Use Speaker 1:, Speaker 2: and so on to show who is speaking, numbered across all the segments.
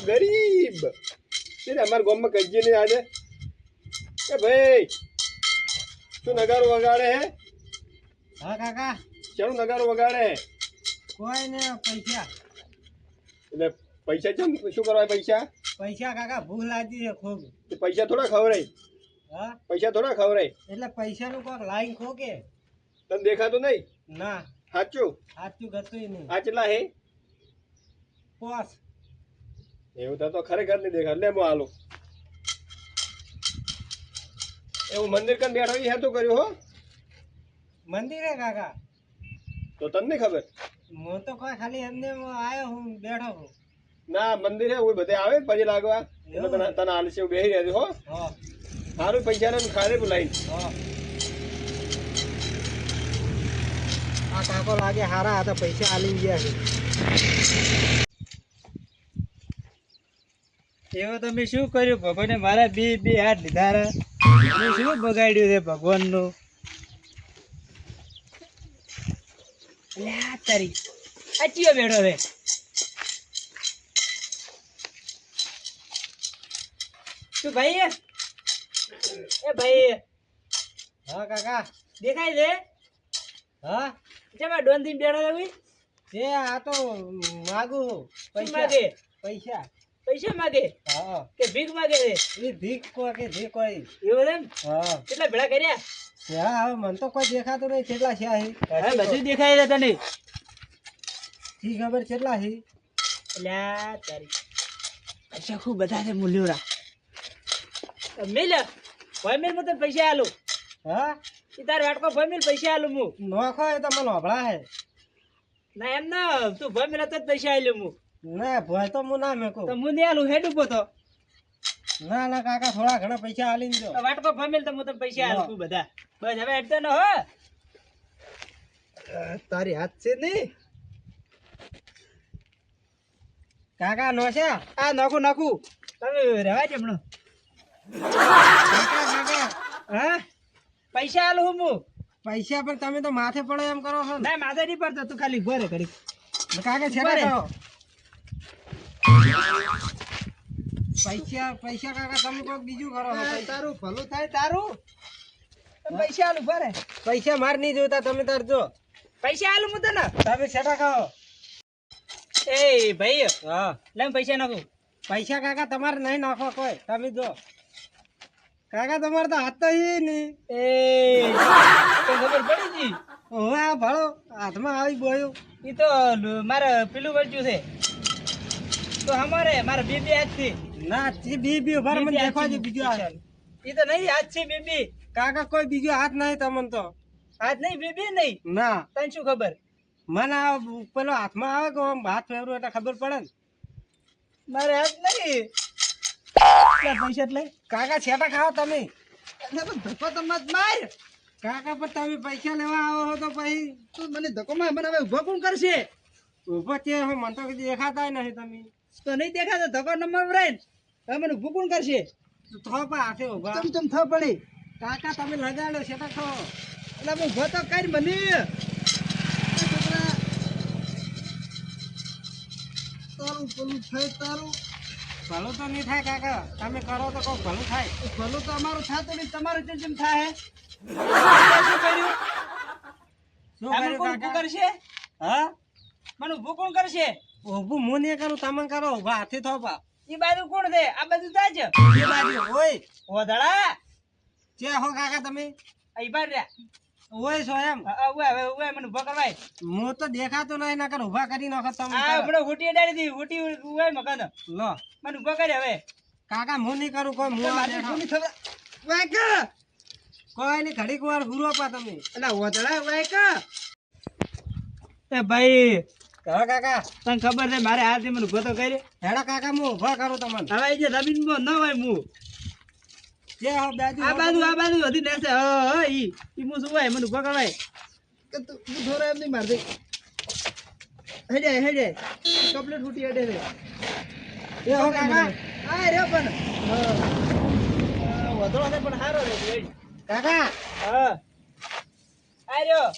Speaker 1: ગરીબ એટલે અમારા ગામમાં કહીએ નહીં આજે એ ભાઈ તું નગારો વગાડે હે?
Speaker 2: હા કાકા
Speaker 1: ચાલો નગારો વગાડે
Speaker 2: કોઈ ને પૈસા
Speaker 1: એટલે પૈસા કેમ શું કરવા પૈસા?
Speaker 2: પૈસા કાકા ભૂખ લાગી છે ખૂબ.
Speaker 1: તે પૈસા થોડા ખવડાય,
Speaker 2: હા
Speaker 1: પૈસા થોડા ખવડાય.
Speaker 2: એટલે પૈસાનું કોક લાઈન ખોકે
Speaker 1: તને દેખાતું નહીં?
Speaker 2: ના
Speaker 1: સાચું
Speaker 2: સાચું ગતું નહીં.
Speaker 1: આ કેટલા હે?
Speaker 2: પોસ
Speaker 1: એવું તો ખરેખર નહીં દેખા. લે હું હાલો એવું મંદિર કન બેઠો એ હેતું કર્યું હો
Speaker 2: મંદિરે કાકા
Speaker 1: તો તને નહીં ખબર?
Speaker 2: હું તો કોઈ ખાલી એમને આવ્યો હું બેઠો હું.
Speaker 1: ના મંદિર હે બધે આવે પછી લાગવા એટલે તને હાલ છે બેસી રહેજો હો.
Speaker 2: હા
Speaker 1: સારું પૈસા ને ખારે બોલાવી.
Speaker 2: હા આ કાકો લાગે હારા હતા પૈસા આલી ગયા છે. એવું તમે શું કર્યું ભગવાને મારા બે હાથ લીધા શું બગાડ્યું છે ભગવાનનું? તારી આચીઓ બેઠો છે. શું ભાઈ એ ભાઈ? હા કાકા દેખાય છે? હા જમા ડોન થી બેઠો છે ભાઈ? એ આ તો માગું પૈસા માગે. પૈસા પૈસા માગે? હા કે ભીખ માગે છે? એ ભીખ કોઈ કે ભીખ કોઈ એવું એમ? હા કેટલા ભેળા કર્યા? હા હવે મને તો કોઈ દેખાતું નહીં કેટલા છે. હા બધું દેખાય છે તને? ઈ ખબર કેટલા છે? અલ્યા તારી પૈસા ખૂબ બધા છે મૂલ્યોરા. મેલ ભાઈ મેલ તને પૈસા આલો. હા એ તાર વાટકો ભાઈ મેલ પૈસા આલું હું. નોખો એ તો મને હભળા હે. ના એમ ના તું ભાઈ મેલ તો પૈસા આલ્યો હું. ના ભાઈ તો હું ના મેકું તો હું નહીં આલું હેડ ઉભો તો. ના ના કાકા થોડા ઘણા પૈસા આલી દો. વાટકો ભાઈ મેલ તો હું તને પૈસા આલું બધા. બસ હવે હેડ તો ન હો. તારી હાથ છે નહીં કાકા નો છે? આ નાખું નાખું તમે રહેવા જ હમણાં. હા પૈસા આલું હું. પૈસા પણ તમે તો માથે પડે એમ કરો છો. ના માથે નહીં પડતો તું ખાલી ભરે કરી કાકા છે કરો પૈસા પૈસા કાકા તમે કોઈક બીજું કરો. તારું ભલું થાય તારું. પૈસા આલું ભરે. પૈસા માર નહીં જોતા તમે તાર જો. પૈસા આલું હું તને તમે છેટા ખાઓ. એ ભાઈ હા લે પૈસા નાખું. પૈસા કાકા તમારે નહીં નાખો કોઈ તમે જો. કાકા તમારે તો હાથ તો નહીં. એ ખબર પડી ગઈ. હવે આ ભાડો હાથમાં આવી ગયો. એ તો મારે પેલું વળ્યું છે તો અમારે મારે બીબી હાથ થી. ના બીબી ભર મને દેખવા દે બીજું હાથ. એ તો નહીં હાથ છે બીબી. કાકા કોઈ બીજો હાથ નહીં તમને તો. હાથ નહીં બીબી નહીં? ના તને શું ખબર? મને પેલો હાથમાં આવે કે હાથ ફેરવું એટલે ખબર પડે ને. મારે હાથ નહીં પૈસા એટલે કાકા છેટા ખાઓ તમે. ધક્કો તો મત માર કાકા પણ તમે પૈસા લેવા આવો તો પછી તું મને ધક્કો માર. મને હવે ઉભો કોણ કરશે? ઉભો છે મને તો દેખાતા નહીં તમે તો. નહીં દેખાતો ધક્કો નંબર રહે હવે મને ઉભું કોણ કરશે? થો હાથે ઉભા તમે થો પડી. કાકા તમે લગાડો છેટા ખાઓ એટલે હું ઉભો તો કરી મને. તારું પેલું થાય તારું ભલું તો નહીં થાય કાકા. તમે કરો તો કોઈ ભલું થાય. ભલું તો અમારું થતું નહીં તમારું જેમ થાય. શું કર્યું? શું કર્યું કરશે? હા મને ઉભું કોણ કરશે? ઉભું હું નહીં કરું તમે કરો. ઉભા હાથે થોપા. એ બાજુ કોણ છે? આ બાજુ થાય છે. એ બાજુ ઓય ઓધડા છે હો કાકા તમે અહીં બાર રહ્યા ઓય છો એમ. હવે મને ઉભા કરવાય. હું તો દેખાતો નહીં ના કર ઉભા કરી નાખો તમે. હા હમણાં હુટી અડાડી દી હુટી ઉવાય મકાન લો મને ઉભા કરી. હવે કાકા હું નહીં કરું કોઈ. કોઈ ની ઘડીક વાર હુરો પા તમે. એટલે ઓધડા વાયક એ ભાઈ હા કાકા તને ખબર છે મારે હાથથી મને ઉભો તો કરી. હેડા કાકા હું ઉભા કરું તમને. હવે જે રબીન ન હોય હું જે આ બાજુ હજી નેસે ઈ મુ સુવાય મને ઉભા કરવાય કે તું થોડો એમ નહીં માર દે. હેડે કમ્પ્લીટ ફૂટી હેડે રે. એ હો કાકા આ રે પણ વધરો છે પણ હારો રે કાકા. હા આ રહ્યો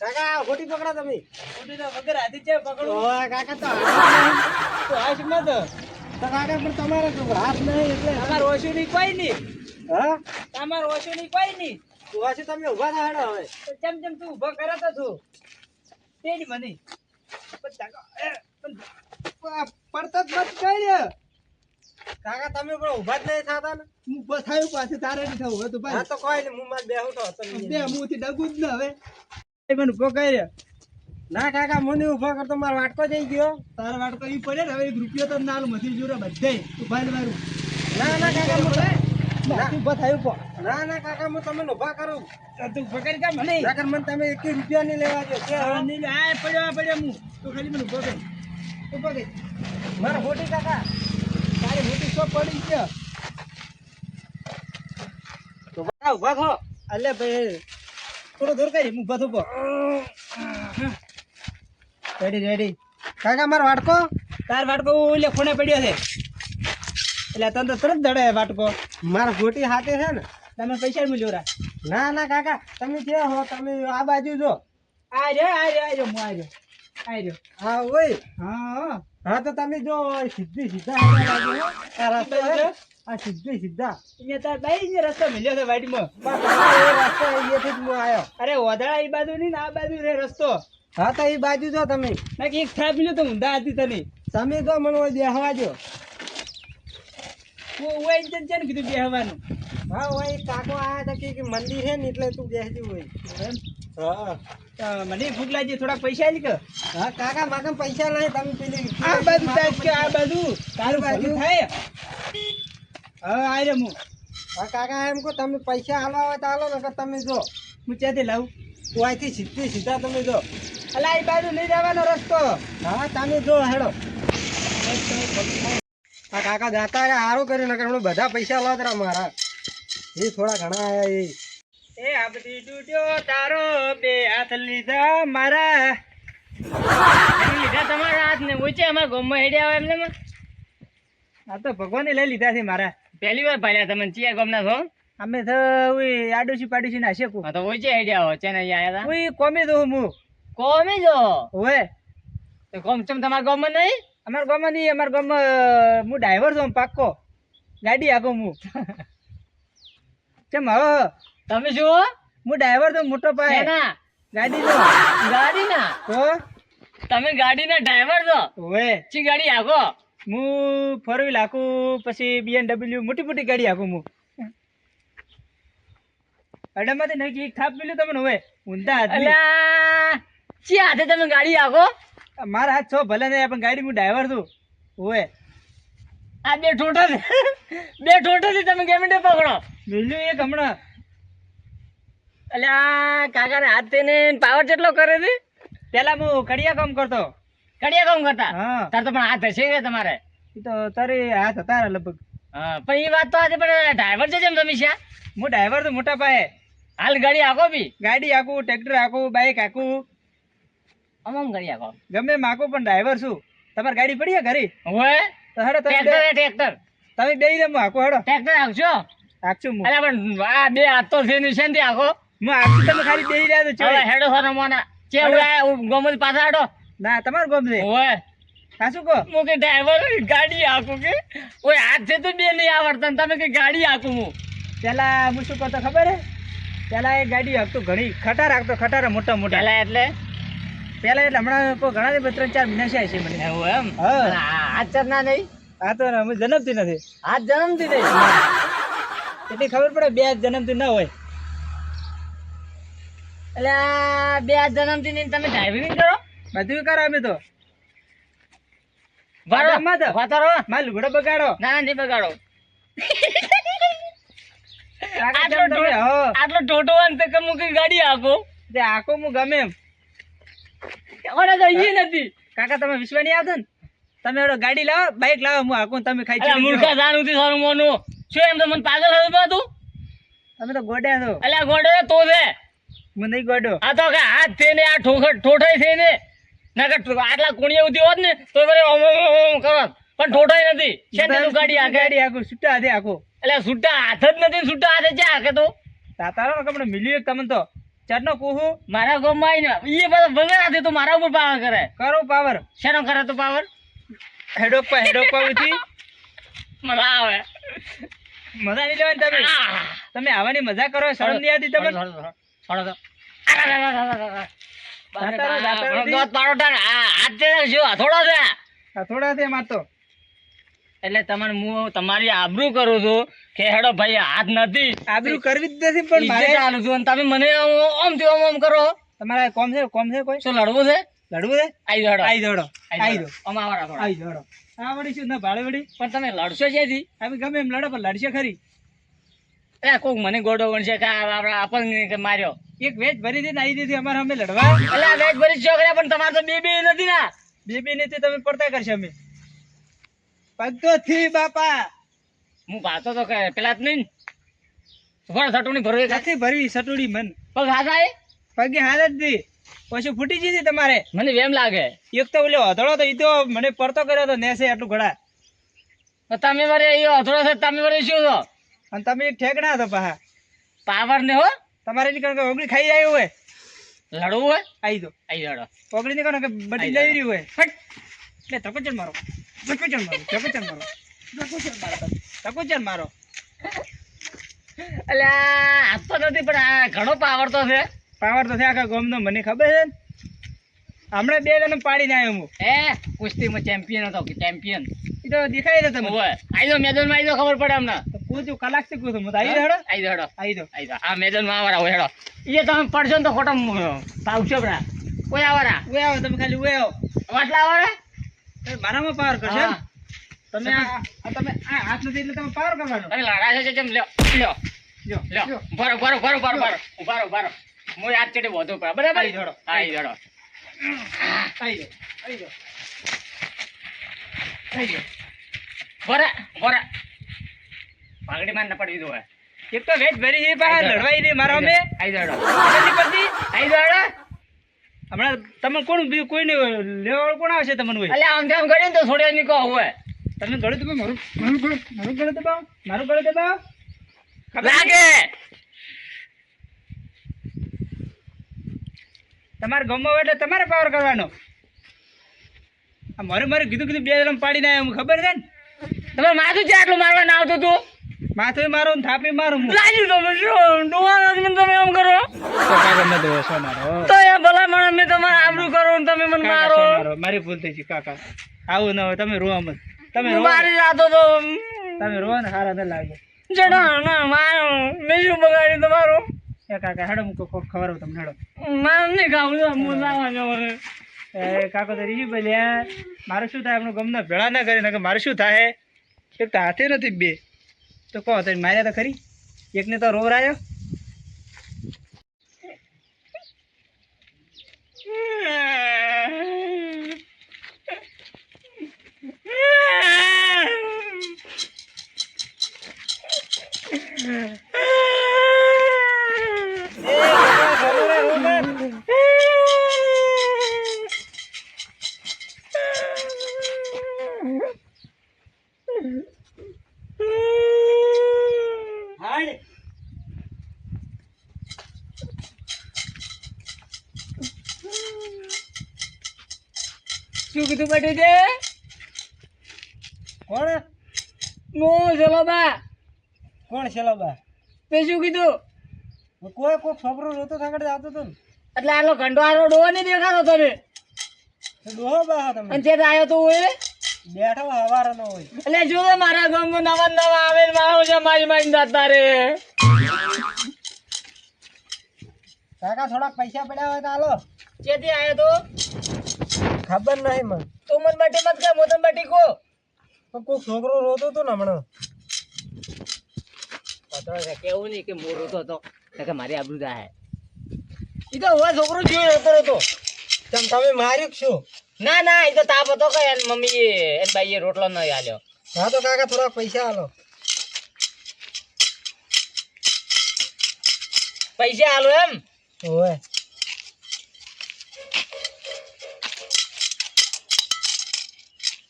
Speaker 2: કાકા. ખોટી પકડા તમે. ખોટી તો વગર હાથી છે પકડો. ઓય કાકા તો હાશ મત તો કાકા પણ તમારે તો હાથ નહીં એટલે
Speaker 3: તમાર ઓછું નહીં કોઈ નહીં.
Speaker 2: હા
Speaker 3: તમાર ઓછું નહીં કોઈ નહીં.
Speaker 2: પછી તમે ઊભા થા હેડો હવે
Speaker 3: તો જેમ જેમ તું ઊભો કરે તો તું તેડી મને
Speaker 2: પડતા જ મત કઈ રે કાકા તમે પણ ઊભા જ નહીં થતા ને
Speaker 1: હું બસાયું પાછું તારે નહીં થવું હવે તો
Speaker 2: હા
Speaker 1: ભાઈ
Speaker 2: તો કોઈ નહીં હું મારે બેહું તો તમે
Speaker 1: બે મુંહથી ડગું જ ને હવે
Speaker 2: એ મને ઊભો કરી રહ્યો ના કાકા મને ઊભો કરતો મારો વાટકો જઈ ગયો
Speaker 1: તારા વાટ કઈ પડે ને હવે 1 રૂપિયો તો નાલ મથી જોડે બધાય તું ભાઈ મારું
Speaker 2: ના ના કાકા હું
Speaker 1: તું બસાયું પો
Speaker 2: ના ના કાકા હું તમને ઊભા કરું
Speaker 3: તું પકડી કા મને
Speaker 2: નકર મને તમે 1 રૂપિયા નહીં લેવા દો કે
Speaker 3: આ નહીં આ પડ્યો હું
Speaker 1: તું ખાલી મને ઉભો કર ઉભો કર
Speaker 2: મારા ખોટી કાકા
Speaker 1: તારી મોટી શોપ પડી છે
Speaker 2: તો બધા ઊભા થો
Speaker 1: અલે ભાઈ થોડો દૂર કરી હું ઉભા થો રેડી રેડી
Speaker 2: કાકા મારો વાટકો
Speaker 3: તાર વાટકો ઓલે ખૂણે પડ્યો છે એટલે તને તો તરત દડે વાટકો
Speaker 2: મારા ખોટી હાથે છે ને
Speaker 3: તમે પૈસા મળ્યો રા
Speaker 2: ના ના કાકા તમે ક્યાં હો તમે આ બાજુ જો
Speaker 3: આ રહ્યો હું આ રહ્યો
Speaker 2: હા ઓય
Speaker 3: હા
Speaker 2: હા તો તમે જો સીધી સીધા હેડવા લાગ્યો હો. આ રસ્તો હે આ સીધી સીધા
Speaker 3: અહીંયા તાર બાઈ જે રસ્તો મળ્યો છે વાડીમાં
Speaker 2: બસ કાકા, એ રસ્તો અહીંયાથી જ હું આવ્યો
Speaker 3: અરે ઓધળા એ બાજુ નહીં ને આ બાજુ રે રસ્તો
Speaker 2: હા તો એ બાજુ જો તમે
Speaker 3: નાખી એક થાપ મળ્યો તો ઊંધા હતી તને
Speaker 2: તમે જો મને ઓય બેહવા જો
Speaker 3: ઓય છે ને કીધું બેહવાનું
Speaker 2: હા ઓય કાકો આયા હતા કે મંદિર છે ને એટલે તું બેસી હોય
Speaker 3: એમ?
Speaker 2: હા
Speaker 3: તો મને ભૂખ લાગી થોડાક પૈસા આલી કે
Speaker 2: હા કાકા મારે પૈસા નહીં તમે પેલી
Speaker 3: આ બાજુ સાહેબ કે આ બાજુ તારું
Speaker 2: બાજુ.
Speaker 3: બાજુ થાય હા આ રહ્યો હું
Speaker 2: હા કાકા એમ કહો તમે પૈસા હાલવા હોય તો હાલો નકર તમે જો
Speaker 3: હું ત્યાંથી લાવું
Speaker 2: તું અહીંથી સીધી સીધા તમે જો
Speaker 3: અલા એ બાજુ નહીં જવાનો રસ્તો
Speaker 2: હા તમે જો હેડો આ કાકા જાતા રહ્યા સારું કર્યું નકર હમણાં બધા પૈસા લાવતરા મારા એ થોડા ઘણા આયા એ
Speaker 3: એ આપતી તૂટ્યો તારો બે હાથ લીધા મારા લીધા તમારા હાથ ને ઓછે અમારા ગામમાં હેડ્યા હોય એમને આ તો ભગવાને લઈ લીધા છે મારા પહેલી વાર ભાલ્યા તમે ચિયા ગામના છો અમે તો આડોશી પાડોશી ના શેકું તો ઓછે હેડ્યા હો ચેને આયા હતા ઓય કોમી દો હું કોમી જો ઓય તો કોમ ચમ તમારા ગામમાં નહીં અમારા ગામમાં નહીં અમારા ગામમાં હું ડ્રાઈવર છું પાક્કો ગાડી આખો હું કેમ હવે તમે શું હું ડ્રાઈવર તો મોટો પાય ગાડી તો ગાડી ના તો તમે ગાડી ના ડ્રાઈવર છો ઓએ ચી ગાડી આખો હું 4 વ્હીલ આખું પછી BMW મોટી મોટી ગાડી આખું હું અડામાંથી નહીં એક થાપ મળ્યું તમને હવે ઊંધા અલ્યા ચી હાથે તમે ગાડી આખો મારા હાથ છો ભલે નહીં પણ ગાડી હું ડ્રાઈવર છું ઓએ આ બે ઠોઠો થી તમે કેમ પકડો મિલ્યું એક હમણાં અલ્યા કાકા ને હાથ તેને પાવર કેટલો કરે છે પેલા હું કડિયા કામ કરતો કડિયા કામ કરતા હા તાર તો પણ હાથ હશે કે તમારે એ તો તારે હાથ હતા લગભગ હા પણ એ વાત તો આજે પણ ડ્રાઈવર છે જેમ તમે છે હું ડ્રાઈવર તો મોટા પાયે હાલ ગાડી આખો બી ગાડી આખું ટ્રેક્ટર આખું બાઈક આખું આમ ગાડી આખો ગમે એમ આખું પણ ડ્રાઈવર છું તમારી ગાડી પડી ઘરે હોય તો હેડો ટ્રેક્ટર તમે બે રમો આખો હેડો ટ્રેક્ટર આવશો આખશું હું અરે પણ આ બે હાથ તો છે નિશાન થી આખો હું આખું તમે ખાલી બેહી રહ્યા તો હેડો સર રમવાના ચે ગોમલ પાછા હેડો ના તમારું ગોમ છે હોય સાચું કહો હું કે ડ્રાઈવર ગાડી આખું કે ઓય હાથ છે તો બે નહીં આવડતા ને તમે કે ગાડી આખું હું પેલા હું શું કરતો ખબર હે પેલા એ ગાડી હાંકતો ઘણી ખટાર હાંકતો ખટારા મોટા મોટા પેલા એટલે હમણાં કોઈ ઘણા 3-4 મહિના છે મને એવું એમ હા હાથ ચરના નહીં આ તો અમે જન્મથી નથી હાથ જન્મથી નહીં એટલી ખબર પડે બે હાથ જન્મથી ના હોય એટલે બે હાથ જન્મથી નહીં તમે ડ્રાઇવિંગ કરો બધું કરો અમે તો માર લુગડો બગાડો ના નહીં બગાડો આટલો ટોટો ગાડી આખો તે આખો હું ગમે એમ નથી કાકા તમે વિશ્વા નહીં આવતો ને તમે ગાડી લાવો બાઈક લાવો હું આખું તમે ખાઈ મૂર્ખા જાણું સારું મોનું શું એમ તો મને પાગલ હતું તું તમે તો ગોડ્યા છો અલ્યા ગોડો તો છે હું નહીં ગોડો આ તો હાથ છે ને આ ઠોઠાઈ છે ને ના આટલા કુણિયા ઉધી હોત ને તો કરો પણ ઠોઠાઈ નથી ગાડી આખું છૂટા હાથે આખું એટલે છૂટા હાથ જ નથી છૂટા હાથે છે આખે તો તારો કપડે મિલ્યું એક તમને તો ચરનો કુહુ મારા ગામમાં આવીને એ બધા વગર હાથે તો મારા ઉપર પાવર કરે કરો પાવર શેનો કરે તો પાવર હેડોક પા ઉઠી મજા આવે.
Speaker 2: મજા નહીં લેવાની તમે. તમે આવવાની મજા કરો, શરમ નહીં આવતી તમને?
Speaker 3: છોડો તો. હાથ છે જો હથોડો છે.
Speaker 2: થોડા છે મારતો.
Speaker 3: એટલે તમને હું તમારી આબરૂ કરું છું કે હેડો ભાઈ હાથ નથી.
Speaker 2: આબરૂ કરવી જ નથી પણ મારે
Speaker 3: ઇજ્જત આલું છું અને તમે મને ઓમ થી ઓમ કરો.
Speaker 2: તમારા કોમ છે કોઈ?
Speaker 3: શું લડવું છે?
Speaker 2: લડવું છે?
Speaker 3: આઈ દોડો.
Speaker 2: આઈ દો.
Speaker 3: અમારા થોડા.
Speaker 2: આઈ દોડો. આ વળી શું ના ભાડે વળી?
Speaker 3: પણ તમે લડશો જેથી
Speaker 2: અમે ગમે એમ લડો પણ લડશે ખરી.
Speaker 3: એ કોક મને ગોડો ગણશે કે આપણને માર્યો.
Speaker 2: એક વેચ ભરી દે ને આવી દીધી અમારે અમે લડવા.
Speaker 3: એટલે આ વેચ ભરી છોકરા પણ તમારે તો બે નથી ના.
Speaker 2: બે ને તે તમે પડતા કરશે અમે. પગતો થી બાપા.
Speaker 3: હું ભાતો તો કે પેલા જ નહીં ને સટુની ભરવી
Speaker 2: નથી ભરવી સટુડી મન.
Speaker 3: પગ હાથ આવે
Speaker 2: પગે હાલ જ દી પછી ફૂટી જતી તમારે.
Speaker 3: મને વેમ લાગે.
Speaker 2: એક તો ઓલો હથડો તો ઈ તો મને પડતો કર્યો તો નેસે આટલું ઘડા.
Speaker 3: તમે વરે એ અધરો છે તમે વરે શું છો?
Speaker 2: અને તમે એક ઠેકડા હતો પાહા.
Speaker 3: પાવર ને હો
Speaker 2: તમારે નીકળ કે ઓગળી ખાઈ આવ્યું હોય
Speaker 3: લડવું હોય
Speaker 2: આઈ દો.
Speaker 3: આઈ દોડો.
Speaker 2: ઓગળી નીકળો કે બટી લઈ રહ્યું હોય ફટ એટલે ધકોચન મારો. ધકોચન મારો.
Speaker 3: એટલે હાથ તો નથી પણ આ ઘણો પાવર તો છે.
Speaker 2: પાવર તો છે આખા ગામનો મને ખબર છે ને. હમણાં 2 જણ પાડીને આવ્યો હું.
Speaker 3: કુસ્તીમાં ચેમ્પિયન હતો કે ચેમ્પિયન.
Speaker 2: એ તો દેખાય છે તમે.
Speaker 3: આઈ દો મેદાનમાં આઈ દો ખબર પડે અમને.
Speaker 2: તો પૂછું કલાક થી પૂછું હું તો આઈ દો.
Speaker 3: આઈ દો આ મેદાનમાં આવરા હેડો. એ તમે પડશો ને તો ખોટો પાવશો બરા. કોઈ આવરા
Speaker 2: ઓય આવો તમે ખાલી ઓય આવો.
Speaker 3: વાટલા આવરા
Speaker 2: મારામાં પાવર કરશે
Speaker 3: હા.
Speaker 2: તમે તમે આ હાથ નથી એટલે તમે પાવર કરવાનો.
Speaker 3: તમે લડા છે જેમ લ્યો લ્યો
Speaker 2: લ્યો
Speaker 3: લ્યો બરો હું યાદ ચડે વધુ પડે બરાબર. આઈ દોડો.
Speaker 2: આઈ દો.
Speaker 3: બરા પાઘડી માં ન પડી દીધું હોય.
Speaker 2: એક તો વેચ ભરી છે પાહા લડવાઈ દે મારો અમે.
Speaker 3: આઈ દોડો.
Speaker 2: પછી
Speaker 3: આઈ દોડો.
Speaker 2: હમણાં તમે કોણ બીજું કોઈ નહીં લેવાળું કોણ આવશે તમને હોય?
Speaker 3: એટલે આમ તેમ કરીને તો છોડ્યા નહીં કહો હોય
Speaker 2: તમે ગળે દબાવો મારું ગળે દબાવો
Speaker 3: લાગે.
Speaker 2: તમારે ગમવા એટલે તમારે પાવર કરવાનો. આ મારે કીધું 2 જણ પાડીને આવ્યો હું ખબર છે ને.
Speaker 3: તમે માથું છે આટલું મારવા ના આવતું તું.
Speaker 2: માથું મારું ને થાપી મારું હું.
Speaker 3: લાગ્યું તમે શું ડોવા તમે એમ કરો તો યાર ભલા મને મેં તમારે આબરૂ કરો ને તમે મને મારો.
Speaker 2: મારી ભૂલ થઈ છે કાકા. આવું ના હોય તમે રોવા મત. તમે
Speaker 3: મારી જાતો તો
Speaker 2: તમે રોવા ને સારા ન લાગે.
Speaker 3: જડો ના મારો મેં શું બગાડ્યું તમારું?
Speaker 2: એ કાકા હેડો મૂકો કોક ખબર તમને હેડો.
Speaker 3: મારે નહીં ખાવું હું લાવવા જવાનું.
Speaker 2: એ કાકો તો રીજી બોલ્યા મારે શું થાય આપણું ગમને ભેળા ના કરે ને મારે શું થાય એક તો હાથે નથી 2 તો કહો તો માર્યા તો ખરી. એકને તો રોવ રાયો.
Speaker 3: શું કીધું બેટી છે?
Speaker 2: કોણ
Speaker 3: ચલો
Speaker 2: કોણ છેલો બા?
Speaker 3: તે શું કીધું?
Speaker 2: કોઈ છોકરો રોતો થાકડે આવતો હતો ને
Speaker 3: એટલે આટલો ઘંટો આરો ડોવો નહીં દેખાતો તને.
Speaker 2: ડોહો બા તમે
Speaker 3: અને તે આવ્યો તો હોય
Speaker 2: બેઠો હવારનો હોય.
Speaker 3: એટલે જો ને મારા ગામમાં નવા આવે ને મારો છે મારી જતા રે.
Speaker 2: કાકા થોડાક પૈસા પડ્યા હોય તો હાલો.
Speaker 3: ચેતી આવ્યો તો
Speaker 2: ખબર નહીં મને.
Speaker 3: તું મન બાટી મત કે મોતન બાટી કો.
Speaker 2: કોઈ છોકરો રોતો હતો ને હમણાં.
Speaker 3: કેવું નહીં કે મોર રોતો હતો કે મારી આબરૂ જાય. એ તો હવે છોકરો જીવ રોતો હતો.
Speaker 2: તમે માર્યું શું?
Speaker 3: ના એ તો તાપ હતો કે મમ્મી એ ભાઈએ રોટલો ન આલ્યો.
Speaker 2: હા તો કાકા થોડા પૈસા હાલો.
Speaker 3: પૈસા હાલો એમ?
Speaker 2: ઓય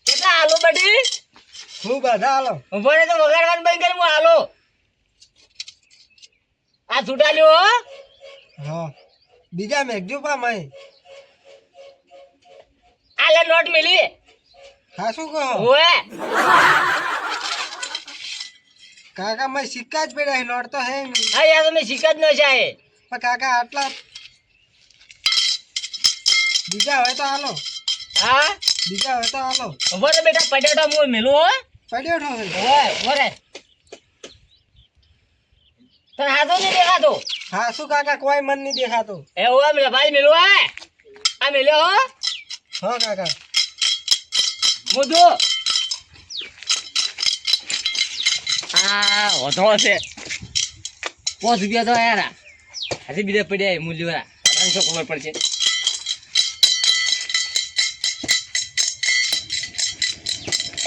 Speaker 3: કેટલા હાલો બટી?
Speaker 2: હું બધા હાલો.
Speaker 3: ઉભો ને તો વગાડવાનું બંધ કરી હું હાલો. આ છૂટા લ્યો હો.
Speaker 2: હા બીજા મેઘજો પા માય.
Speaker 3: આલે નોટ મિલી.
Speaker 2: હા શું કહો?
Speaker 3: ઓએ
Speaker 2: કાકા મેં સિક્કા જ પડ્યા છે, નોટ તો હે નહીં.
Speaker 3: હા યાર તમે શીખ જ ન છે.
Speaker 2: પણ કાકા આટલા બીજા હોય તો હાલો,
Speaker 3: હા
Speaker 2: બીજા હોય તો હાલો.
Speaker 3: ઉભો રે બેટા, પટેટા હું મેલું હો.
Speaker 2: પડ્યો છો હવે.
Speaker 3: ઓય ઉભો રે. તને હાથો નહીં દેખાતો?
Speaker 2: હા શું કાકા કોઈ મન નહીં દેખાતું.
Speaker 3: એવું એમ લે ભાઈ મેલું હે. આ મેલ્યો હો.
Speaker 2: હા કાકા
Speaker 3: હું જો આ વધો છે 5 રૂપિયા તો આયા હજી બીજા પડ્યા મૂલ્યો શું ખબર પડશે.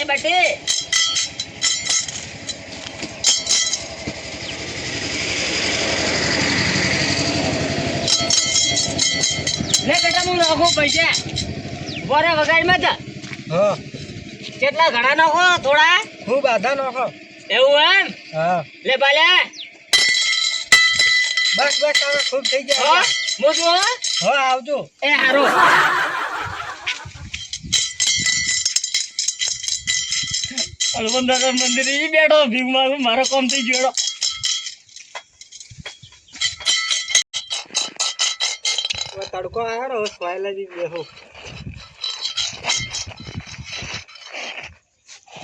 Speaker 3: એ બટી લે બેટા હું નાખું પૈસા બોરા વગાડમાં જ
Speaker 2: હા
Speaker 3: કેટલા ઘણા નાખો થોડા
Speaker 2: ખૂબ આધા નાખો.
Speaker 3: એવું એમ
Speaker 2: હા
Speaker 3: લે બાલે
Speaker 2: બસ બસ કાકા ખૂબ થઈ
Speaker 3: હો
Speaker 2: ગયા.
Speaker 3: મોજો
Speaker 2: હા આવજો.
Speaker 3: એ હારો હનુમાનદાદા મંદિર ઈ બેઠો ભીખ માંગુ મારો કામ થઈ ગયો.
Speaker 2: તડકો આવ્યો ને સ્વાયલા જી બેહો.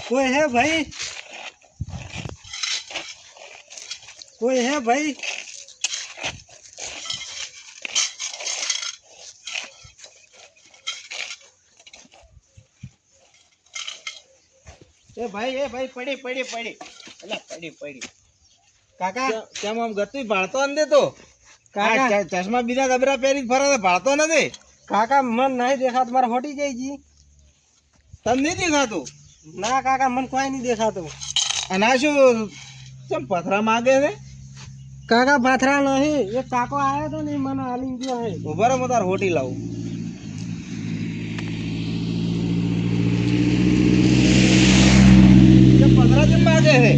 Speaker 2: કોઈ હે ભાઈ? કોઈ હે ભાઈ?
Speaker 1: એ ભાઈ પડી એટલે પડી
Speaker 2: કાકા
Speaker 1: કેમ આમ ગતું ભાળતો નથી તો
Speaker 2: કાકા
Speaker 1: ચશ્મા બીજા ગબરા પહેરી ફરે તો ભાળતો નથી.
Speaker 2: કાકા મન નહીં દેખાતું, મારે હોટી જાય જી.
Speaker 1: તને નહીં દેખાતું?
Speaker 2: ના કાકા મન કોઈ નહીં દેખાતું.
Speaker 1: અને આ શું ચમ પથરા માગે છે?
Speaker 2: કાકા પાથરા નહીં, એક કાકો આવ્યો તો ને ઈ મને હાલી ગયો હે.
Speaker 1: ઉભા રહો, હું તાર હોટી લાવું. પથરા કેમ માગે છે?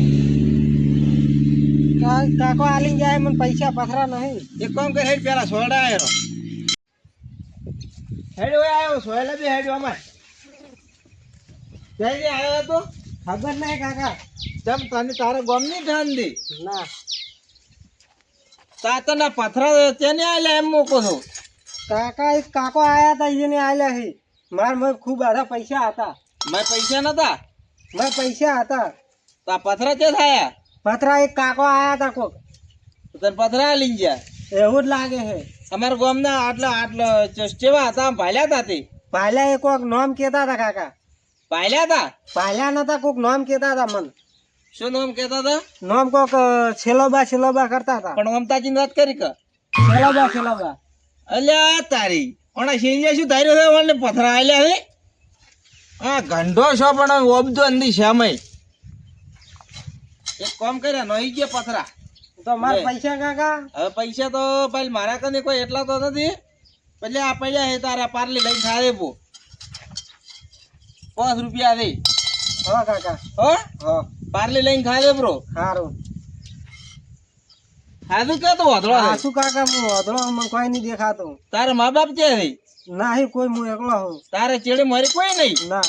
Speaker 2: કાકો હાલી જાય, મને પૈસા પાથરા નહીં.
Speaker 1: એક કામ કર, હેડ પેલા સોયડા આવ્યો હેડ ઓય આવ્યો સોયલા બી હેડ અમાર ક્યાંય આવ્યો હતો
Speaker 2: ખબર નહીં કાકા.
Speaker 1: ચમ તને તારે ગમ નહીં ઠાંડી
Speaker 2: ના
Speaker 1: તાતના પથરા તેને આલ્યા એમ મૂકો છો.
Speaker 2: કાકા એક કાકો આયા હતા, એને આલ્યા છે. માર ખૂબ બધા પૈસા હતા.
Speaker 1: મેં પૈસા નતા
Speaker 2: માર પૈસા હતા.
Speaker 1: તો આ પથરા ચે થાયા?
Speaker 2: પાથરા એક કાકો આયા હતા કોક.
Speaker 1: તો તને પથરા આલી ગયા?
Speaker 2: એવું જ લાગે છે.
Speaker 1: અમારા ગામના આટલા ચેવા હતા ભાલ્યા હતા તે
Speaker 2: પહેલા એ કોક નામ કેતા હતા કાકા.
Speaker 1: ભાલ્યા હતા?
Speaker 2: પહેલા નતા કોક નામ કેતા હતા મન.
Speaker 1: શું નામ કેતા હતા?
Speaker 2: નામ કોક છેલોબા કરતા હતા.
Speaker 1: પણ મમતાજી વાત કરી કે
Speaker 2: છેલોબા
Speaker 1: અલ્યા તારી ઓણા શેરિયા શું ધાર્યો છે ઓને પથરા આલ્યા છે? હા ગંઢો છો પણ ઓબજો અંદી શ્યામય એક કામ કર્યા નહી ગયા પથરા
Speaker 2: તો મારા
Speaker 1: લે.
Speaker 2: પૈસા કાકા
Speaker 1: હવે પૈસા તો ભાઈ મારા કને કોઈ એટલા તો નથી એટલે આ પડ્યા હે તારા પાર્લી લઈને ખાવે પો 5 રૂપિયા દે
Speaker 2: હા કાકા.
Speaker 1: હો
Speaker 2: હા
Speaker 1: પાર્લી લઈને ખાવે બ્રો
Speaker 2: સારું.
Speaker 1: ખાધું કે તો વાધળો
Speaker 2: હા શું કાકા હું અધળો મને કોઈ નહીં દેખાતું.
Speaker 1: તારા મા બાપ છે નહીં?
Speaker 2: નહીં કોઈ, હું એકલો હું.
Speaker 1: તારે ચેડે મારી કોઈ નહીં?
Speaker 2: ના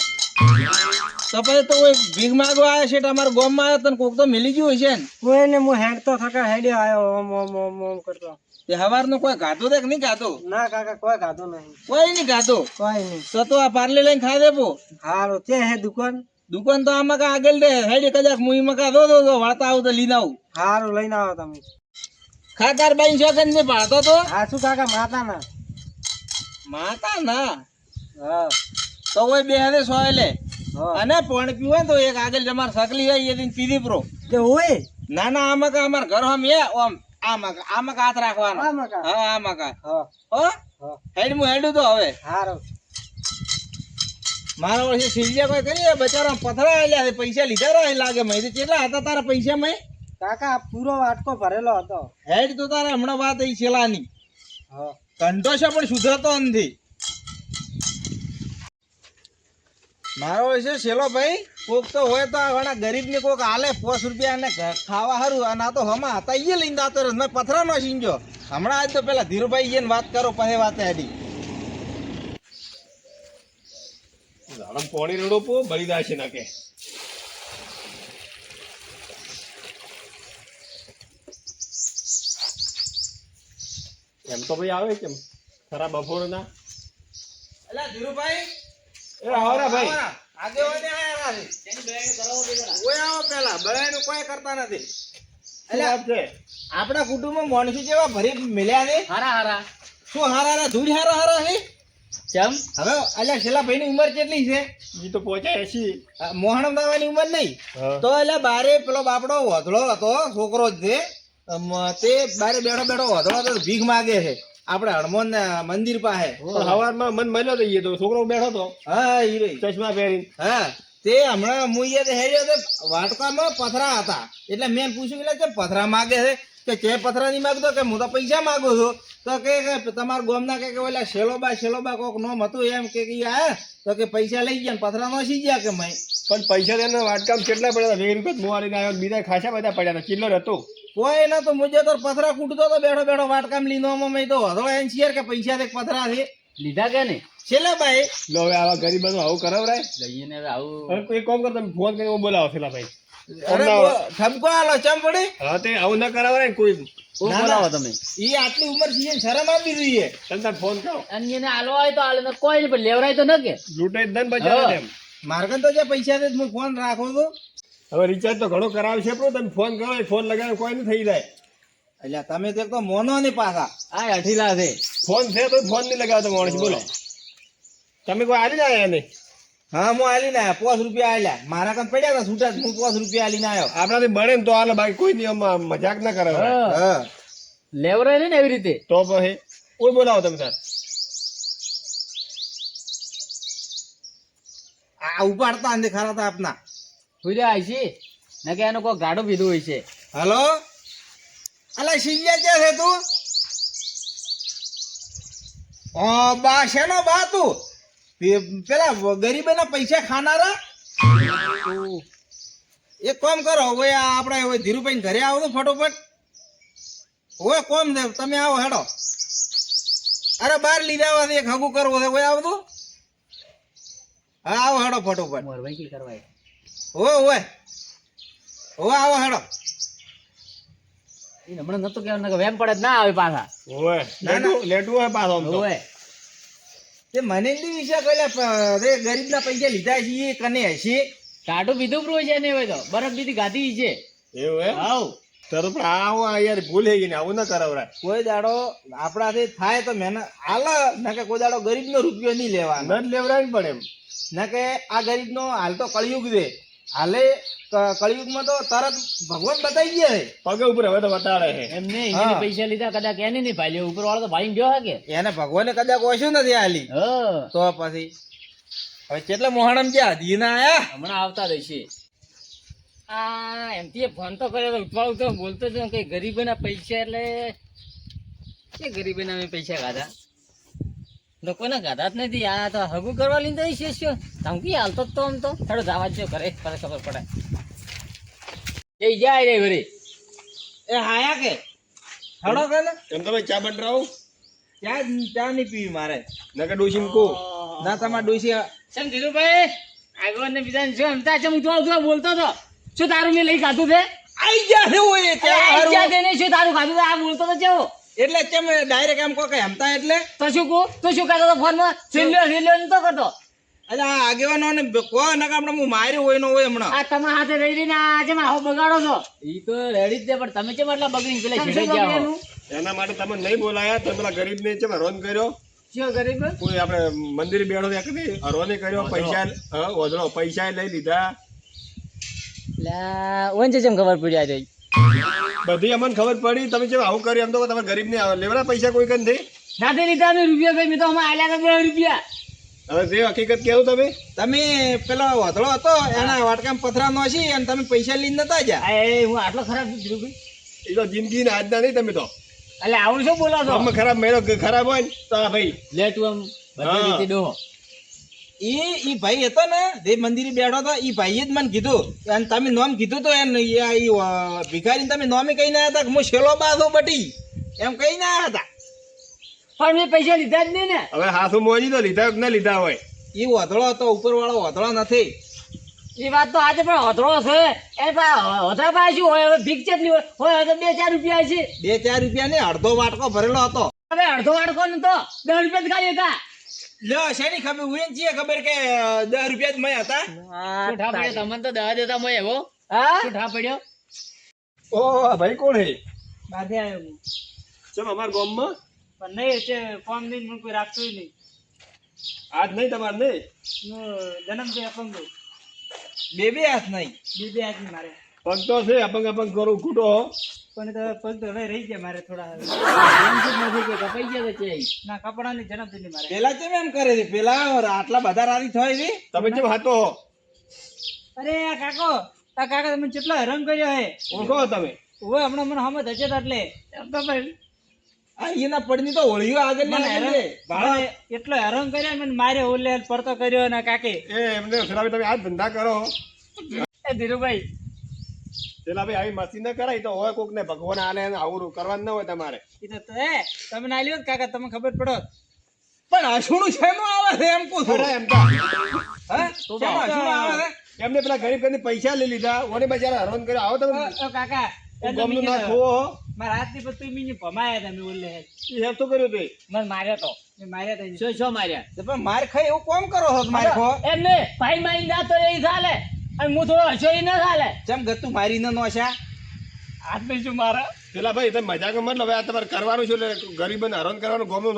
Speaker 1: તો પછી તો કોઈ ભીખ માંગવા આવ્યા છે અમારા ગામમાં આવ્યો તને કોક તો મિલી ગયું હશે ને
Speaker 2: કોઈને હું હેડતો થકા હેડે આવ્યો ઓમ ઓમ ઓમ ઓમ કરતો.
Speaker 1: તે હવારનું કોઈ ખાધું દે કે નહીં ખાધું?
Speaker 2: ના કાકા કોઈ ખાધું નહીં.
Speaker 1: કોઈ નહીં ખાધું
Speaker 2: કોઈ નહીં.
Speaker 1: તો આ પાર્લી લઈને ખાઈ દેપો.
Speaker 2: સારું તે હે દુકાન.
Speaker 1: દુકાન તો આમાં કા આગળ દે હેડી કદાચ હું એમાં કા દો વાળતા આવું તો લઈને આવું.
Speaker 2: સારું લઈને આવો તમે.
Speaker 1: ખાતાર બાઈ શોખન ને ભાળતો તો
Speaker 2: હા શું કાકા માતા ના.
Speaker 1: માતા ના
Speaker 2: હા
Speaker 1: તો ઓય બે હવે સોયલે
Speaker 2: હા
Speaker 1: અને પાણી પીવે તો એક આગળ તમારે સકલી હોય એ પીધી પ્રો
Speaker 2: તે હોય
Speaker 1: ના ના આમાં કા અમાર ઘર હમ એ ઓમ આમાં કા હાથ રાખવાનો.
Speaker 2: હા મકા.
Speaker 1: હા આમાં કા
Speaker 2: હા
Speaker 1: હો
Speaker 2: હા
Speaker 1: હેડ હું હેડું તો હવે
Speaker 2: સારું.
Speaker 1: મારા વર્ષે સિરિયા કોઈ કરીએ બચારા પથરા આલ્યા છે પૈસા લીધા રહે લાગે મેં કેટલા હતા તારા પૈસા મેં?
Speaker 2: કાકા પૂરો વાટકો ભરેલો હતો.
Speaker 1: હેડ તો તારે હમણાં વાત એ છેલ્લાની
Speaker 2: હા
Speaker 1: કંઠો છે પણ સુધરતો નથી મારો છે છેલ્લો ભાઈ કોક તો હોય તો ઘણા ગરીબ ને કોક આલે 5 રૂપિયા ને ખાવા હારું અને આ તો હમા હતા એ લઈને આતો રહ્યો મેં પથરા નો સીંજો હમણાં આજ તો પેલા ધીરુભાઈ એને વાત કરો પછી વાત હેડી
Speaker 4: પોણી રેડો પો બળી દાશે નાખે એમ તો ભાઈ આવે કેમ ખરા બપોરના
Speaker 1: અલા ધીરુભાઈ
Speaker 4: એ આવરા ભાઈ
Speaker 1: આગેવાને આયા છે ઓય આવો પેલા બળાઈનું કોઈ કરતા નથી
Speaker 4: શું વાત છે
Speaker 1: આપણા કુટુંબમાં માણસી જેવા ભરી મિલ્યા ને
Speaker 3: હારા હારા
Speaker 1: શું હારા ધૂળ હારા હે
Speaker 3: ચમ
Speaker 1: હવે અલ્યા છેલ્લા ભાઈની ઉંમર કેટલી છે
Speaker 4: ઈ તો પહોંચ્યા 80
Speaker 1: મોહણમ દાવાની ઉંમર નહીં તો એટલે બારે પેલો બાપડો વધળો હતો છોકરો જ છે તે બારે બેઠો વધળો હતો ભીખ માગે છે આપણે હનુમાન મંદિર પાસે
Speaker 4: પણ હવારમાં મન મળ્યો તો ઈ તો છોકરો બેઠો તો
Speaker 1: હા ઈ રહી
Speaker 4: ચશ્મા પહેરીને
Speaker 1: હા તે હમણાં મુઈએ તે હેડ્યો તે વાટકામાં પથરા હતા એટલે મેં પૂછ્યું એટલે કે પથરા માગે છે કે પથરા નહીં માગતો કે હું તો પૈસા માગું છું તો કે તમારા ગામના કે ઓલા શેલોબા કોક નોમ હતું એમ કે આ તો કે પૈસા લઈ ગયા ને પથરા નો સી ગયા કે મેં
Speaker 4: પણ પૈસા તેને વાટકામ કેટલા પડ્યા હતા 20 રૂપિયા મોવાલીને આવ્યો બીજા ખાસા બધા પડ્યા હતા કિલ્લર હતો
Speaker 1: કોઈ ના તો મુજે તો પથરા કૂટતો તો બેઠો વાટકામ લીધો મેં તો હદો એમ શિયર કે પૈસા તે પથરા છે
Speaker 3: લીધા કે નહીં
Speaker 1: છેલ્લા ભાઈ
Speaker 4: લો હવે આવા ગરીબોનું આવું કરાવરાય
Speaker 3: લઈએ ને હવે આવું
Speaker 4: હવે કોઈ કામ કર તમે ફોન કરીને બોલાવો છેલ્લા ભાઈ
Speaker 1: અરે ઠપકો આલો ચમ પડી
Speaker 4: હા તે આવું ના કરાવરાય કોઈ
Speaker 3: કોણ
Speaker 1: ના,
Speaker 3: બોલાવો
Speaker 1: ના.
Speaker 3: તમે
Speaker 1: ઈ આટલી ઉંમર છે ને શરમ આપવી જોઈએ
Speaker 4: તમે તાર ફોન કરો
Speaker 3: અને એને આલો હોય તો આલે કોઈ નહીં પણ લેવરાય તો ન કે
Speaker 4: લૂંટાઈ ધન બચાવે
Speaker 3: હા.
Speaker 4: એમ
Speaker 1: માર્ગન તો જે પૈસા દે હું ફોન રાખું છું
Speaker 4: હવે રિચાર્જ તો ઘણો કરાવશે પણ તમે ફોન કરો ફોન લગાવે કોઈ નહીં થઈ જાય
Speaker 1: એટલે તમે તો એક તો મોનો ને પાછા
Speaker 3: આ અઠીલા છે
Speaker 4: ફોન છે તો ફોન નહીં લગાવતો માણસ બોલો તમે કોઈ આલી જાય એને
Speaker 1: હા હું આલી ને આયા 5 રૂપિયા આલ્યા મારા કામ પડ્યા હતા છૂટા હું 5 રૂપિયા આલીને આવ્યો
Speaker 4: આપણાથી બને ને તો હાલે બાકી કોઈ નહીં આમાં મજાક ના કરે હવે.
Speaker 3: હા.
Speaker 1: હા
Speaker 3: લેવરાય ને એવી રીતે
Speaker 4: તો પછી કોઈ બોલાવો તમે તાર
Speaker 1: આ ઉપાડતા અંદે ખરા હતા આપના
Speaker 3: ભૂલ્યા આઈશી ને કે એનો કોઈ ગાડો પીધું હોય છે
Speaker 1: હલો અલા શિલ્યા ક્યાં છે તું ઓ બા શેનો બા તું પેલા ગરીબોના પૈસા ખાનારા એક કામ કરો હવે આપણે હવે ધીરુભાઈ ઘરે આવો તો ફટોફટ હવે કોમ છે તમે આવો હેડો અરે બાર લીધા આવા એક હગું કરવો છે આવો તો હા આવો હેડો ફટોફટ
Speaker 3: મોરભાઈ કી કરવાય
Speaker 1: ઓવે આવો હેડો
Speaker 3: એ હમણાં નતો કે વેમ પડે જ ના આવે પાછા
Speaker 4: ઓય લેટું હોય પાછો આમ તો
Speaker 3: ઓય
Speaker 1: તે મને નહીં વિશે કહેલા ગરીબના પૈસા લીધા છે એ કને હશે
Speaker 3: ગાડો પીધું પ્રો છે ને હોય તો બરફ બીધી ગાધી છે
Speaker 4: એવું હે
Speaker 3: હાઉ
Speaker 4: તો પણ આવો આ યાર ભૂલ થઈ ગઈ ને આવું ના કરાવરાય
Speaker 1: કોઈ દાડો આપણાથી થાય તો મહેનત હાલ ના કે કોઈ દાડો ગરીબનો રૂપિયો નહીં લેવાનો
Speaker 4: ન જ લેવરાય ને પણ એમ
Speaker 1: ના કે આ ગરીબનો હાલ તો કળિયુગ છે હાલે કળિયુગમાં તો તરત ભગવાન બતાવી ગયા છે
Speaker 4: પગે ઉપર હવે તો બતાડે છે
Speaker 3: એમને
Speaker 1: હા.
Speaker 3: એને પૈસા લીધા કદાચ એને નહીં ભાઈ ઉપર વાળો તો ભાઈ ગયો હે કે
Speaker 1: એને ભગવાને કદાચ ઓછું નથી હાલી
Speaker 3: હા
Speaker 1: તો પછી હવે કેટલા મોહણમ ગયા દીના આયા
Speaker 3: હમણાં આવતા રહેશે આ એમથી ફોન તો કર્યો તો ઉઠવાડું તો બોલતો જ કઈ ગરીબોના પૈસા એટલે કે ગરીબોના મેં પૈસા ગાધા લોકોના ગાધા જ નથી આ તો હગું કરવા લીધો છે શું ધમકી હાલતો જ તો આમ તો થોડો જવા જો ઘરે મને ખબર પડે એ જાય રે ઘરે
Speaker 1: એ હાયા કે હડો કે ને
Speaker 4: એમ તમે ચા બંધરાવો
Speaker 1: ચા નહીં પીવી મારે
Speaker 4: નકર ડોશી મૂકો
Speaker 1: ના તમારે ડોસી
Speaker 3: સમ ધીરુભાઈ આગળ ને બીજા શું હમતા છે હું તો બોલતો હતો શું તારું મેં લઈ ખાધું છે
Speaker 1: આઈ ગયા છે ઓય
Speaker 3: આઈ જા દેને શું તારું ખાધું છે? આ બોલતો તો કેવો
Speaker 1: એટલે કેમ ડાયરેક્ટ એમ કહો કે હમતા એટલે
Speaker 3: તો શું કહું તું શું કહેતો ફોન માં સિલ્યો નતો કરતો
Speaker 1: અરે આ આગેવાનો ને કહો ના કે આપણે હું માર્યો હોય નો હોય હમણાં
Speaker 3: આ તમારા હાથે રહી રહીને આજે આવો બગાડો છો ઈ તો રેડી જ દે પણ તમે કેમ એટલા બગડીને પેલા છેડે ગયા હો
Speaker 4: એના માટે તમે નહીં બોલાયા તો પેલા ગરીબ ને ચમ હરોન કર્યો
Speaker 3: શું ગરીબ
Speaker 4: કોઈ આપણે મંદિર બેઠો ત્યાં કદી હરોને કર્યો પૈસા હા ઓધરો પૈસા લઈ લીધા
Speaker 3: લા ઓન જેમ ખબર પડી આ
Speaker 4: બધી અમને ખબર પડી તમે જેમ આવું કર્યું એમ તો તમારે ગરીબ ને લેવડા પૈસા કોઈ કન થઈ
Speaker 3: સાથે લીધા મેં રૂપિયા ભાઈ મેં તો હમણાં આલ્યા હતા 2 રૂપિયા
Speaker 4: હવે જે હકીકત કેવું તમે
Speaker 1: તમે પેલો વધળો હતો એના વાટકામ પથરા નો છે અને તમે પૈસા લઈને નતા જા
Speaker 3: એ હું આટલો ખરાબ છું ધીરુભાઈ
Speaker 4: એ તો જિંદગી ને આજના નહીં તમે તો
Speaker 3: એટલે આવું શું બોલો છો
Speaker 4: આમાં ખરાબ મેળો ખરાબ હોય ને તો આ ભાઈ
Speaker 3: લેટ આમ બધી રીતે ડોહો
Speaker 1: ઈ ભાઈ હતો ને જે મંદિરે બેઠો હતો ઈ ભાઈએ જ મને કીધું અને તમે નોમ કીધું તો એને ભિખારી તમે નોમે કઈ ના હતા કે હું શેલો બાધો બટી એમ કઈ ના હતા
Speaker 3: પણ મેં પૈસા લીધા જ નહીં ને
Speaker 4: હવે હાથું મોજી તો લીધા કે ના લીધા હોય
Speaker 1: ઈ વધળો હતો ઉપર વાળો વધળો નથી
Speaker 3: એ વાત તો આજે પણ હોધરો છે એ હોધરા પાસે શું હોય હવે ભીખ ચેટલી હોય તો 2-4 રૂપિયા છે
Speaker 1: 2-4 રૂપિયા ને અડધો વાટકો ભરેલો હતો
Speaker 3: હવે અડધો વાડકો ને તો 10 રૂપિયા જ ખાલી હતા.
Speaker 1: લ્યો શેની ખબર ઉયન છીએ ખબર કે 10 રૂપિયા જ મય હતા.
Speaker 3: શું ઠા પડ્યો તમને તો 10 દેતા મોય એવો. શું ઠા પડ્યો?
Speaker 4: ઓ ભાઈ કોણ હે?
Speaker 2: બાધે આવ્યો હું.
Speaker 4: ચમ અમાર ગામમાં
Speaker 2: પણ નહીં છે કોમ નહીં મને કોઈ રાખતું નહીં.
Speaker 4: આજ નહીં તમાર નહીં
Speaker 2: જન્મ છે અપંગ
Speaker 1: બે હાથ નહીં.
Speaker 2: બે આદમી મારે
Speaker 4: પગ તો છે અપંગ કરું ખૂટો હો.
Speaker 2: પણ તો પગ તો હવે રહી ગયા મારે થોડા
Speaker 3: નથી કે કપાઈ ગયા છે.
Speaker 2: ના કપડાની જન્મ નહીં મારે.
Speaker 1: પેલા કેમ એમ કરે છે? પેલા આટલા બધા રારી થાય છે.
Speaker 4: તમે કેમ હાથો હો?
Speaker 2: અરે આ કાકા તમે કેટલો હેરાન કર્યો હે.
Speaker 4: ઓળખો તમે?
Speaker 2: ઓવે હમણાં મને હમત હશે એટલે એમ તો ભાઈ
Speaker 1: આ એના પડની તો હોળીઓ આગળ
Speaker 2: મને હેરાન એટલો હેરાન કર્યો મને મારે ઓલે પડતો કર્યો ને કાકે
Speaker 4: એ એમને સલામી તમે આ ધંધા કરો.
Speaker 2: એ ધીરુભાઈ
Speaker 4: પેલા ભાઈ આવી મસ્તી ન કરાય તો હોય કોક ને ભગવાન આને આવું કરવાનું ન હોય તમારે.
Speaker 2: એ તો તમે ના લ્યો કાકા તમને ખબર પડો.
Speaker 1: પણ હસુણું શેનું આવે છે એમ કહું છું.
Speaker 4: અરે એમ તો
Speaker 1: હે? શેનું હસુણું આવે છે?
Speaker 4: એમને પેલા ગરીબ કરીને પૈસા લઈ લીધા ઓને બચારા હેરાન કર્યો. આવો તમે
Speaker 2: ઓ કાકા
Speaker 4: ગામનું ના ખોવો હો.
Speaker 2: મારા હાથની પર તું મીની ભમાયા તમે ઓલે
Speaker 4: એ હેલ્પ તો કર્યું તે
Speaker 3: મને માર્યો તો.
Speaker 2: મેં માર્યા તા
Speaker 3: શું શું માર્યા?
Speaker 1: તો પણ માર ખાઈ એવું કોમ કરો છો માર ખો?
Speaker 3: એમને ભાઈ મારી ના તો એ ચાલે અને હું થોડો હસો એ ના ચાલે.
Speaker 1: જેમ ગતું મારી ન નોશા.
Speaker 2: હાથ નહીં શું મારા
Speaker 4: પેલા ભાઈ તમે મજાક મત હવે આ તમારે કરવાનું છે એટલે ગરીબોને હેરાન કરવાનું ગામનું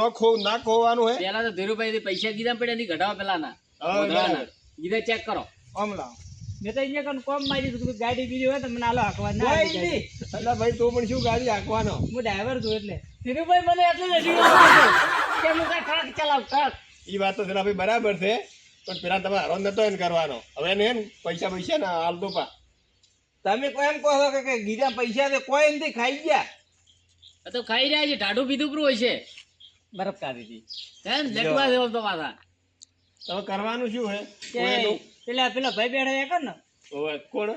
Speaker 4: ના ખોવાનું હે.
Speaker 3: પેલા તો ધીરુભાઈ પૈસા કીધા પડ્યા નહીં ઘટાવા પેલા ના
Speaker 4: હા, બરાબર.
Speaker 3: કીધા ચેક કરો.
Speaker 1: આમ લાવ.
Speaker 2: મેં તો અહીંયા કણ કોમ મારી દીધું કે ગાડી બીજી હોય તો મને આલો હકવા ના
Speaker 1: કોઈ
Speaker 2: આવી
Speaker 1: દી.
Speaker 2: ગાડી.
Speaker 4: અલા ભાઈ તો પણ શું ગાડી હાંકવાનો?
Speaker 2: હું ડ્રાઈવર છું એટલે
Speaker 3: ધીરુભાઈ મને એટલું નથી આવડતું કે હું કઈ ટ્રક ચલાવ ટ્રક.
Speaker 4: એ વાત તો પેલા ભાઈ બરાબર છે પણ પેલા તમે હેરાન નતો એને કરવાનો. હવે એને હે ને પૈસા ને હાલ દો પા.
Speaker 1: તમે કોઈ એમ કહો છો કે ગીરા પૈસા છે કોઈ નથી ખાઈ ગયા.
Speaker 3: આ તો ખાઈ રહ્યા છે ટાઢું પીધું પૂરું હોય છે. બરફ કાઢી હતી હે ને લેટવા દેવો તો પાછા.
Speaker 4: હવે કરવાનું શું હે?
Speaker 2: કે
Speaker 4: કોઈનું?
Speaker 2: પેલા ભાઈ બેઠા એક ને
Speaker 4: હવે કોણ?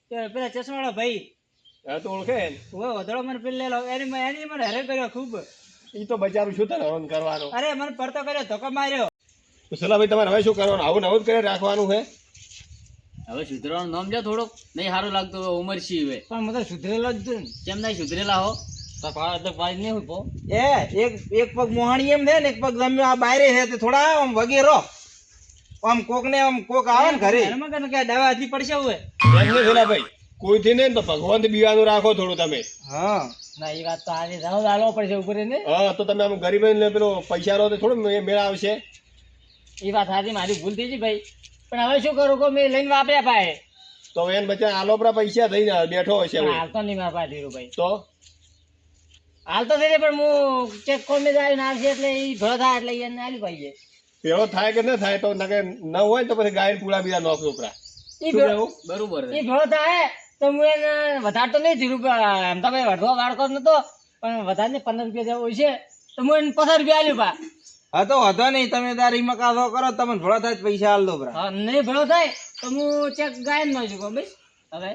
Speaker 2: કે પેલા ચશ્માવાળા ભાઈ
Speaker 4: હવે તો ઓળખે ને.
Speaker 2: ઓય વધડો મને પેલા એની મને હેરાન કર્યો ખૂબ.
Speaker 4: એ તો બચારું શું તારે હેરાન કરવાનો?
Speaker 2: અરે મને પડતો કર્યો ધક્કો માર્યો.
Speaker 4: તો સલા ભાઈ તમારે હવે શું કરવાનું? આવું ને આવું જ કરી રાખવાનું હે.
Speaker 3: હવે સુધરવાનું નામ લે થોડુંક નહીં સારું લાગતું હવે ઉંમર સી હવે.
Speaker 2: પણ મને સુધરેલો જ છું ને.
Speaker 3: કેમ નહીં સુધરેલા હો તો પાડ નહીં હોય પો.
Speaker 1: એક પગ મોહાણી એમ છે ને એક પગ તમે આ બાયરે છે તે થોડા આમ વગેરો આમ કોક ને આમ કોક આવે ને ઘરે.
Speaker 2: એમાં કને કે દવા હાથી પડશે હવે.
Speaker 4: એમને સલા ભાઈ કોઈથી નહીં તો ભગવાન થી બીવાનું રાખો થોડું તમે.
Speaker 1: હા
Speaker 3: ના એ વાત તો આજે જાવ હાલવો પડશે ઉપર ને.
Speaker 4: હા તો તમે આમ ગરીબ પેલો પૈસા રહો તો થોડું મેળા આવશે.
Speaker 3: એ વાત સાચી મારી ભૂલ થઈ ગઈ ભાઈ પણ હવે શું કરું કે મેં લઈને વાપર્યા પાય
Speaker 4: તો એને બચ્ચા આલોપરા પૈસા થઈને બેઠો હશે હવે.
Speaker 3: હાલ તો નહીં મારા પાસે ધીરુભાઈ.
Speaker 4: તો
Speaker 3: હાલ તો થઈ પણ હું ચેક કોને જાય ના છે એટલે એ ભરો થાય એટલે એને આલી પાઈએ.
Speaker 4: પેલો થાય કે ન થાય તો નકે ન હોય તો પછી ગાય પૂળા બીજા નોખ છોકરા.
Speaker 3: ઈ
Speaker 4: શું કહેવું?
Speaker 3: બરોબર એ ભરો થાય તો હું એને વધારતો નહીં ધીરુભાઈ એમ તો ભાઈ અડધો વાળકો નતો પણ વધારે ને 15 રૂપિયા જેવું છે તો હું એને 50 રૂપિયા આલ્યું પા.
Speaker 1: હા તો વાંધો નહીં તમે તારી મકાતો કરો તમને ભળો થાય તો પૈસા હાલ દો બરા.
Speaker 3: હા નહીં ભરો થાય તો હું ચેક ગાય ન છું ભાઈ. હવે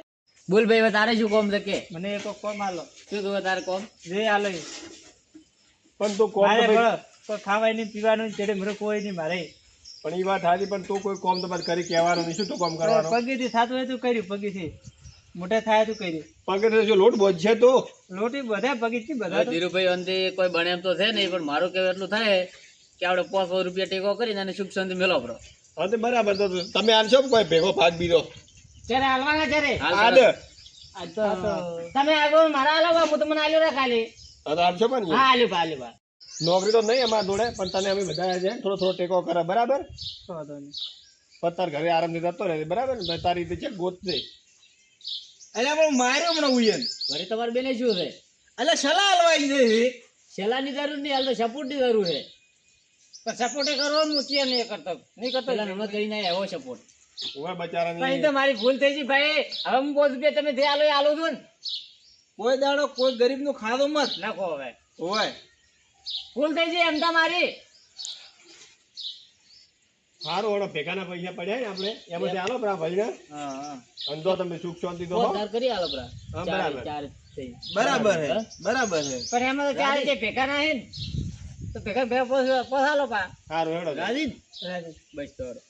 Speaker 3: બોલ ભાઈ હવે તારે શું કોમ છે કે
Speaker 2: મને એક કોમ આલો
Speaker 3: શું તું તારે કોમ
Speaker 2: જે આલો એ.
Speaker 4: પણ તું કોમ તો
Speaker 2: મારે
Speaker 4: ભાઈ
Speaker 2: ભળો કોઈ ખાવાય નહીં પીવાનું નહીં ચડે મારે કોઈ નહીં મારે.
Speaker 4: પણ એ વાત સાચી પણ તું કોઈ કોમ તો પછી કરી કહેવાનું નહીં. શું તું કોમ કરવાનું?
Speaker 2: પગીથી થતું હોય તો કર્યું પગીથી મોટે થાય તો કર્યું.
Speaker 4: પગે તો જો લોટ બોજ છે તો
Speaker 2: લોટી બધા પગીથી બધા તો.
Speaker 3: ધીરુભાઈ અંતે કોઈ બને એમ તો છે નહીં પણ મારું કેવું એટલું થાય કે આપણે 500 રૂપિયા ટેકો કરીને અને સુખ શાંતિ મેલો પડો.
Speaker 4: હા તો બરાબર તો તમે આલશો કે કોઈ ભેગો ભાગ બીજો
Speaker 2: ત્યારે હાલવાના ત્યારે
Speaker 4: આડ
Speaker 3: આ તો તમે આગળ મારા આલો હું તમને આલ્યો રે ખાલી.
Speaker 4: હા તો આલશો પણ
Speaker 3: હા આલ્યો બા.
Speaker 4: નોકરી તો નહીં અમારા જોડે પણ તને અમે બધા છે થોડો થોડો ટેકો કરે બરાબર.
Speaker 2: વાંધો નહીં.
Speaker 4: પત્તર ઘરે આરામથી જતો રહે બરાબર ને તારી રીતે ચેક ગોતજે.
Speaker 1: એટલે આપણે માર્યો હમણાં ઉયન.
Speaker 3: ઘરે તમારે બેને શું છે
Speaker 1: એટલે સલાહ હલવાઈ જાય છે.
Speaker 3: સેલાની જરૂર નહીં હાલ તો સપોર્ટની જરૂર છે. પણ સપોર્ટ કરવો મૂકીએ નહીં કરતો નહીં કરતો હમણાં કરીને એવો સપોર્ટ.
Speaker 4: ઓય બચારાની
Speaker 3: પણ એ તો મારી ભૂલ થઈ ગઈ ભાઈ. હવે હું 5 રૂપિયા તમે જે આલો એ આલો છો ને
Speaker 1: કોઈ દાડો કોઈ ગરીબ નું ખાધો મત.
Speaker 3: નાખો હવે
Speaker 1: હોય
Speaker 3: ભૂલ થઈ ગઈ એમ તો મારી.
Speaker 4: સારું વડો ભેગાના પૈસા પડ્યા ને આપણે એમાંથી આલો પરા ભાઈને
Speaker 3: હા
Speaker 4: અંધો તમે સુખ શાંતિ તો હો.
Speaker 3: પોતાર કરી આલો બરા.
Speaker 4: હા, બરાબર.
Speaker 3: ચાર થઈ.
Speaker 1: બરાબર હે બરાબર હે.
Speaker 3: પણ એમાં તો ચાર જે ભેગા ના હે ને તો ભેગા પોસાલો પા.
Speaker 4: સારું હેડો
Speaker 3: રાજી બસ તો હેડો.